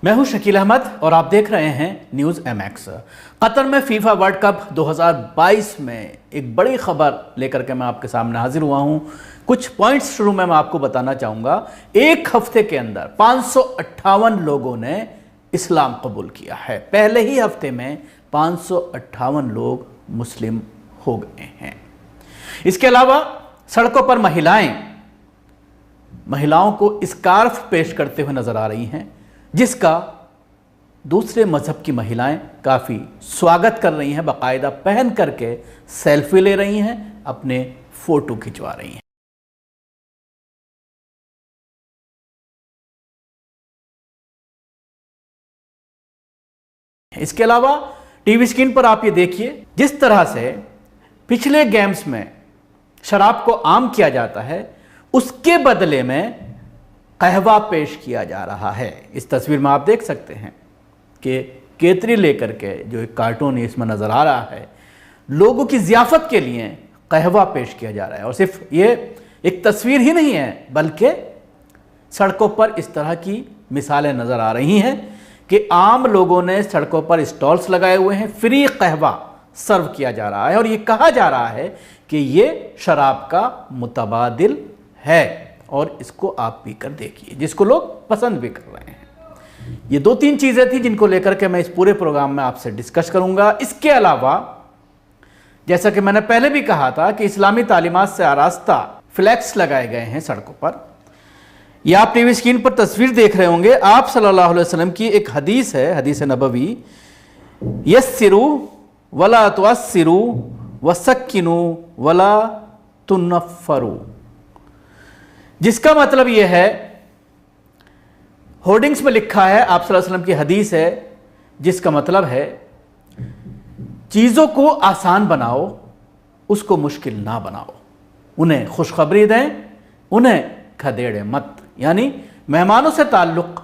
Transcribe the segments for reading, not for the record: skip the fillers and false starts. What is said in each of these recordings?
मैं हूं शकील अहमद और आप देख रहे हैं न्यूज़ MX। कतर में फीफा वर्ल्ड कप 2022 में एक बड़ी खबर लेकर के मैं आपके सामने हाजिर हुआ हूं। कुछ पॉइंट्स शुरू में मैं आपको बताना चाहूँगा। एक हफ्ते के अंदर 558 लोगों ने इस्लाम कबूल किया है। पहले ही हफ्ते में 558 लोग मुस्लिम हो गए हैं। इसके अलावा सड़कों पर महिलाओं को स्कार्फ पेश करते हुए नजर आ रही हैं, जिसका दूसरे मजहब की महिलाएं काफ़ी स्वागत कर रही हैं, बाकायदा पहन करके सेल्फी ले रही हैं, अपने फोटो खिंचवा रही हैं। इसके अलावा टीवी स्क्रीन पर आप ये देखिए, जिस तरह से पिछले गेम्स में शराब को आम किया जाता है, उसके बदले में कहवा पेश किया जा रहा है। इस तस्वीर में आप देख सकते हैं कि केतरी लेकर के जो एक कार्टून इसमें नज़र आ रहा है, लोगों की ज़ियाफ़त के लिए कहवा पेश किया जा रहा है। और सिर्फ ये एक तस्वीर ही नहीं है, बल्कि सड़कों पर इस तरह की मिसालें नज़र आ रही हैं कि आम लोगों ने सड़कों पर स्टॉल्स लगाए हुए हैं, फ्री कहवा सर्व किया जा रहा है और ये कहा जा रहा है कि ये शराब का मुतबादिल है और इसको आप पी कर देखिए, जिसको लोग पसंद भी कर रहे हैं। ये 2-3 चीज़ें थी जिनको लेकर के मैं इस पूरे प्रोग्राम में आपसे डिस्कस करूंगा। इसके अलावा जैसा कि मैंने पहले भी कहा था कि इस्लामी तालीमात से आरास्ता फ्लैक्स लगाए गए हैं सड़कों पर। यह आप टीवी स्क्रीन पर तस्वीर देख रहे होंगे। आप सल्लल्लाहु अलैहि वसल्लम की एक हदीस है, हदीस नबवी, यस्सिरू वला तुअस्सिरू वसक्किनू वला तुनफ़्फ़रू, जिसका मतलब यह है, होर्डिंग्स में लिखा है, आप सल्लल्लाहु अलैहि वसल्लम की हदीस है, जिसका मतलब है चीज़ों को आसान बनाओ, उसको मुश्किल ना बनाओ, उन्हें खुशखबरी दें, उन्हें खदेड़े मत। यानी मेहमानों से ताल्लुक़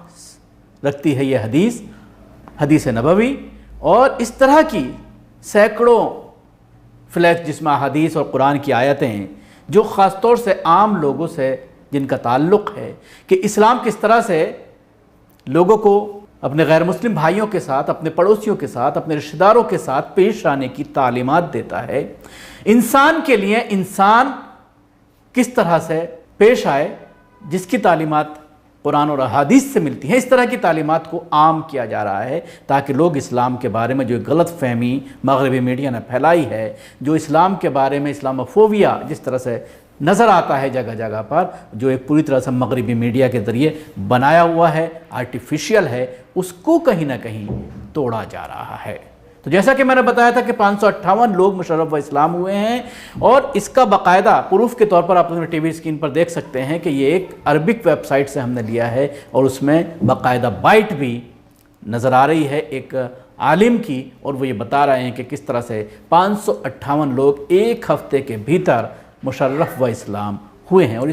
रखती है यह हदीस नबवी। और इस तरह की सैकड़ों फ्लैक्स जिसमें हदीस और कुरान की आयतें हैं, जो ख़ास तौर से आम लोगों से जिनका ताल्लुक़ है कि इस्लाम किस तरह से लोगों को अपने गैर मुस्लिम भाइयों के साथ, अपने पड़ोसियों के साथ, अपने रिश्तेदारों के साथ पेश आने की तालीमात देता है। इंसान के लिए इंसान किस तरह से पेश आए, जिसकी तालीमात कुरान और हदीस से मिलती है, इस तरह की तालीमात को आम किया जा रहा है ताकि लोग इस्लाम के बारे में जो गलत फहमी मगरबी मीडिया ने फैलाई है, जो इस्लाम के बारे में इस्लामोफोबिया जिस तरह से नज़र आता है जगह जगह पर, जो एक पूरी तरह से मगरबी मीडिया के ज़रिए बनाया हुआ है, आर्टिफिशियल है, उसको कहीं ना कहीं तोड़ा जा रहा है। तो जैसा कि मैंने बताया था कि 558 लोग मुशर्रफ व इस्लाम हुए हैं और इसका बाकायदा प्रूफ के तौर पर आप अपने टीवी स्क्रीन पर देख सकते हैं कि ये एक अरबिक वेबसाइट से हमने लिया है और उसमें बाकायदा बाइट भी नज़र आ रही है एक आलिम की, और वो ये बता रहे हैं कि किस तरह से 558 लोग एक हफ्ते के भीतर मुशर्रफ व इस्लाम हुए हैं। और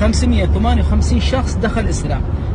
558 शख्स दखल इस्लाम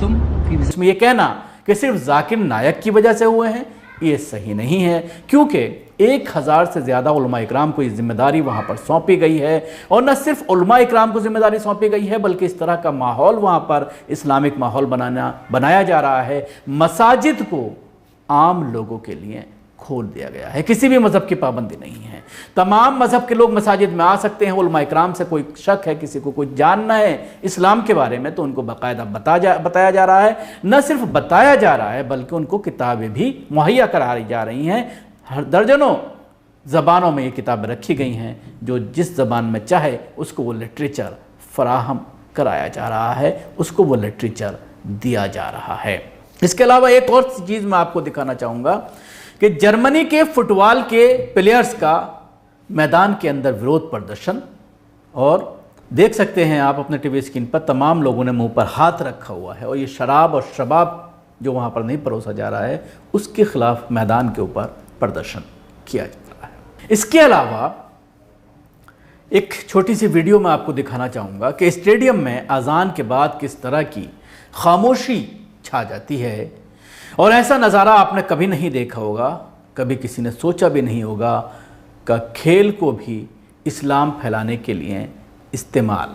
तुम इसमें ये कहना कि सिर्फ जाकिर नायक की वजह से हुए हैं, ये सही नहीं है, क्योंकि 1000 से ज़्यादा उलमा इकराम को ये जिम्मेदारी वहाँ पर सौंपी गई है। और न सिर्फ उलमा इकराम को जिम्मेदारी सौंपी गई है, बल्कि इस तरह का माहौल वहाँ पर इस्लामिक माहौल बनाया जा रहा है। मसाजिद को आम लोगों के लिए खोल दिया गया है, किसी भी मज़हब की पाबंदी नहीं है। तमाम मज़हब के लोग मसाजिद में आ सकते हैं। उलमा इकराम से कोई शक है, किसी को कुछ जानना है इस्लाम के बारे में, तो उनको बाकायदा बताया जा रहा है। न सिर्फ बताया जा रहा है, बल्कि उनको किताबें भी मुहैया कराई जा रही हैं। हर दर्जनों ज़बानों में ये किताबें रखी गई हैं, जो जिस ज़बान में चाहे उसको वो लिटरेचर फराहम कराया जा रहा है, उसको वो लिटरेचर दिया जा रहा है। इसके अलावा एक और चीज़ मैं आपको दिखाना चाहूँगा कि जर्मनी के फुटबॉल के प्लेयर्स का मैदान के अंदर विरोध प्रदर्शन, और देख सकते हैं आप अपने टीवी स्क्रीन पर तमाम लोगों ने मुंह पर हाथ रखा हुआ है और ये शराब और शबाब जो वहाँ पर नहीं परोसा जा रहा है, उसके खिलाफ मैदान के ऊपर प्रदर्शन किया जा रहा है। इसके अलावा एक छोटी सी वीडियो मैं आपको दिखाना चाहूँगा कि स्टेडियम में अजान के बाद किस तरह की खामोशी छा जाती है, और ऐसा नज़ारा आपने कभी नहीं देखा होगा, कभी किसी ने सोचा भी नहीं होगा कि खेल को भी इस्लाम फैलाने के लिए इस्तेमाल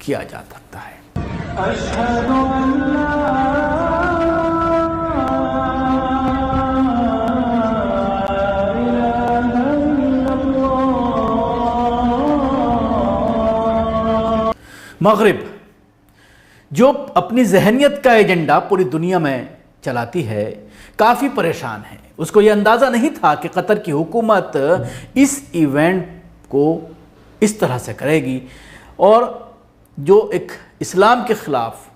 किया जा सकता है। मगरिब जो अपनी जहनियत का एजेंडा पूरी दुनिया में चलाती है, काफ़ी परेशान है। उसको ये अंदाज़ा नहीं था कि कतर की हुकूमत इस इवेंट को इस तरह से करेगी, और जो एक इस्लाम के ख़िलाफ़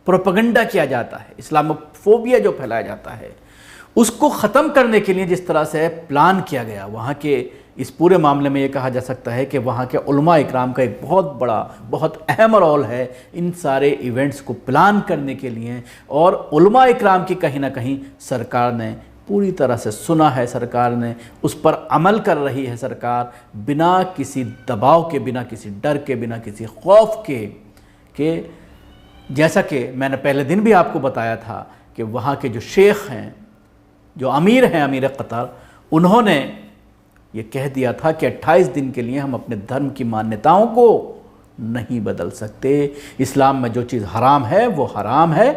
प्रोपेगेंडा किया जाता है, इस्लामोफोबिया जो फैलाया जाता है, उसको ख़त्म करने के लिए जिस तरह से प्लान किया गया, वहाँ के इस पूरे मामले में ये कहा जा सकता है कि वहाँ के उलमा इकराम का एक बहुत बड़ा, बहुत अहम रोल है इन सारे इवेंट्स को प्लान करने के लिए। और उलमा इकराम की कहीं ना कहीं सरकार ने पूरी तरह से सुना है, सरकार ने उस पर अमल कर रही है। सरकार बिना किसी दबाव के, बिना किसी डर के, बिना किसी खौफ के जैसा कि मैंने पहले दिन भी आपको बताया था कि वहाँ के जो शेख हैं, जो अमीर हैं, अमीर कतर, उन्होंने ये कह दिया था कि 28 दिन के लिए हम अपने धर्म की मान्यताओं को नहीं बदल सकते। इस्लाम में जो चीज़ हराम है वो हराम है,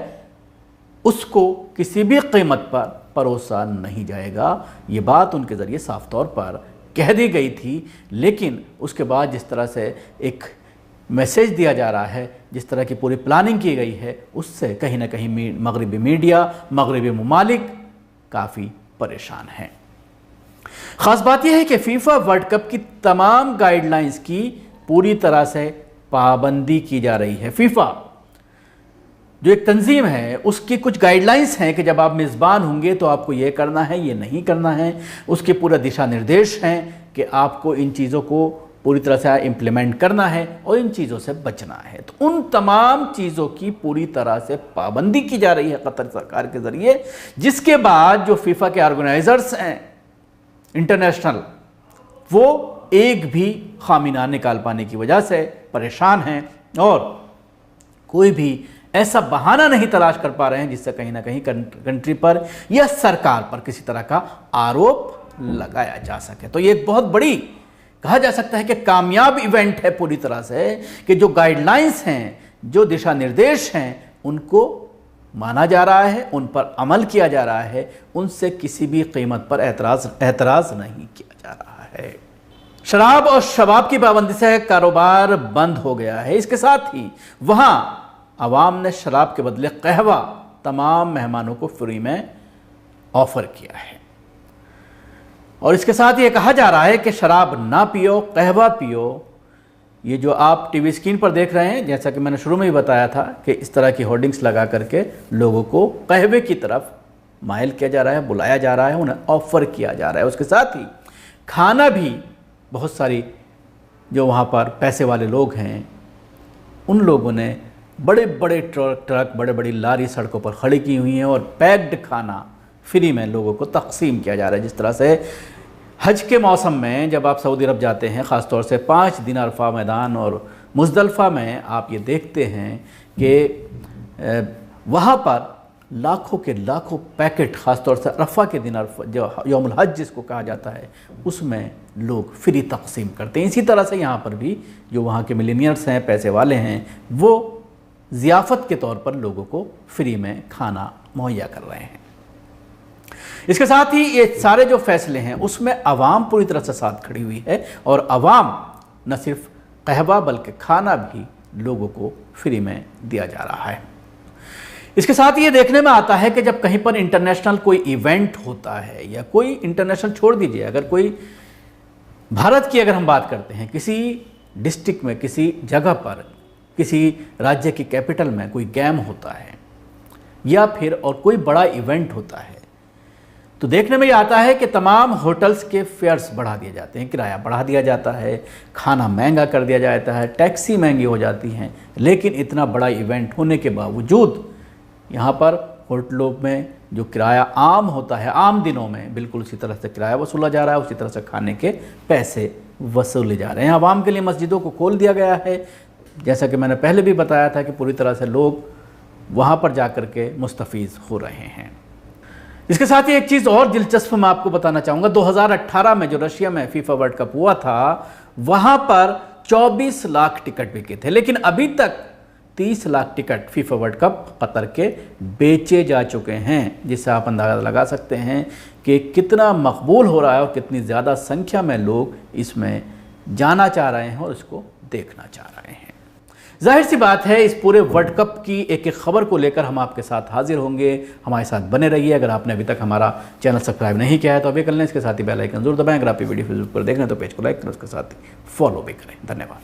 उसको किसी भी कीमत पर परोसा नहीं जाएगा। ये बात उनके ज़रिए साफ तौर पर कह दी गई थी। लेकिन उसके बाद जिस तरह से एक मैसेज दिया जा रहा है, जिस तरह की पूरी प्लानिंग की गई है, उससे कहीं ना कहीं मगरिबी मीडिया, मगरिबी ममालिक काफ़ी परेशान हैं। ख़ास बात यह है कि फीफा वर्ल्ड कप की तमाम गाइडलाइंस की पूरी तरह से पाबंदी की जा रही है। फीफा जो एक तंजीम है, उसकी कुछ गाइडलाइंस हैं कि जब आप मेज़बान होंगे तो आपको ये करना है, ये नहीं करना है। उसके पूरा दिशा निर्देश हैं कि आपको इन चीज़ों को पूरी तरह से इम्प्लीमेंट करना है और इन चीज़ों से बचना है। तो उन तमाम चीज़ों की पूरी तरह से पाबंदी की जा रही है कतर सरकार के ज़रिए, जिसके बाद जो फीफा के ऑर्गेनाइज़र्स हैं इंटरनेशनल, वो एक भी खामी ना निकाल पाने की वजह से परेशान हैं और कोई भी ऐसा बहाना नहीं तलाश कर पा रहे हैं जिससे कहीं ना कहीं कंट्री पर या सरकार पर किसी तरह का आरोप लगाया जा सके। तो ये एक बहुत बड़ी, कहा जा सकता है कि कामयाब इवेंट है पूरी तरह से, कि जो गाइडलाइंस हैं, जो दिशा निर्देश हैं, उनको माना जा रहा है, उन पर अमल किया जा रहा है, उनसे किसी भी कीमत पर एतराज़ नहीं किया जा रहा है। शराब और शबाब की पाबंदी से कारोबार बंद हो गया है। इसके साथ ही वहाँ आवाम ने शराब के बदले कहवा तमाम मेहमानों को फ्री में ऑफ़र किया है। और इसके साथ ये कहा जा रहा है कि शराब ना पियो, कहवा पियो। ये जो आप टीवी स्क्रीन पर देख रहे हैं, जैसा कि मैंने शुरू में ही बताया था कि इस तरह की होर्डिंग्स लगा करके लोगों को कहवे की तरफ माइल किया जा रहा है, बुलाया जा रहा है, उन्हें ऑफ़र किया जा रहा है। उसके साथ ही खाना भी, बहुत सारी जो वहाँ पर पैसे वाले लोग हैं, उन लोगों ने बड़े बड़े ट्रक, बड़े बड़ी लारी सड़कों पर खड़ी की हुई हैं और पैक्ड खाना फ्री में लोगों को तकसीम किया जा रहा है। जिस तरह से हज के मौसम में जब आप सऊदी अरब जाते हैं, ख़ास तौर से 5 दिन अरफा मैदान और मुज़दलिफ़ा में आप ये देखते हैं कि वहाँ पर लाखों के लाखों पैकेट, ख़ास तौर से अरफा के दिन, जो यौमुल हज जिसको कहा जाता है, उसमें लोग फ्री तकसीम करते हैं। इसी तरह से यहाँ पर भी जो वहाँ के मिलीनियर्स हैं, पैसे वाले हैं, वो ज़ियाफ़त के तौर पर लोगों को फ्री में खाना मुहैया कर रहे हैं। इसके साथ ही ये सारे जो फैसले हैं उसमें अवाम पूरी तरह से साथ खड़ी हुई है और अवाम न सिर्फ कहवा बल्कि खाना भी लोगों को फ्री में दिया जा रहा है। इसके साथ ये देखने में आता है कि जब कहीं पर इंटरनेशनल कोई इवेंट होता है, या कोई इंटरनेशनल छोड़ दीजिए, अगर कोई भारत की अगर हम बात करते हैं, किसी डिस्ट्रिक्ट में, किसी जगह पर, किसी राज्य की कैपिटल में कोई गेम होता है या फिर और कोई बड़ा इवेंट होता है, तो देखने में ये आता है कि तमाम होटल्स के फेयर्स बढ़ा दिए जाते हैं, किराया बढ़ा दिया जाता है, खाना महंगा कर दिया जाता है, टैक्सी महंगी हो जाती हैं। लेकिन इतना बड़ा इवेंट होने के बावजूद यहाँ पर होटलों में जो किराया आम होता है, आम दिनों में बिल्कुल उसी तरह से किराया वसूला जा रहा है, उसी तरह से खाने के पैसे वसूले जा रहे हैं। आवाम के लिए मस्जिदों को खोल दिया गया है, जैसा कि मैंने पहले भी बताया था कि पूरी तरह से लोग वहाँ पर जा कर के मुस्तफ़ीज़ हो रहे हैं। इसके साथ ही एक चीज़ और दिलचस्प मैं आपको बताना चाहूँगा, 2018 में जो रशिया में फीफा वर्ल्ड कप हुआ था, वहाँ पर 24 लाख टिकट बिके थे, लेकिन अभी तक 30 lakh ticket FIFA world cup Qatar के बेचे जा चुके हैं, जिससे आप अंदाज़ा लगा सकते हैं कि कितना मकबूल हो रहा है और कितनी ज़्यादा संख्या में लोग इसमें जाना चाह रहे हैं और इसको देखना चाह रहे हैं। जाहिर सी बात है, इस पूरे वर्ल्ड कप की एक एक खबर को लेकर हम आपके साथ हाजिर होंगे। हमारे साथ बने रहिए। अगर आपने अभी तक हमारा चैनल सब्सक्राइब नहीं किया है तो अभी कर लें, इसके साथ ही बेल आइकन जरूर दबाएं। अगर आप ये वीडियो फेसबुक पर देख रहे हैं तो पेज को लाइक करें, उसके साथ ही फॉलो भी करें। धन्यवाद।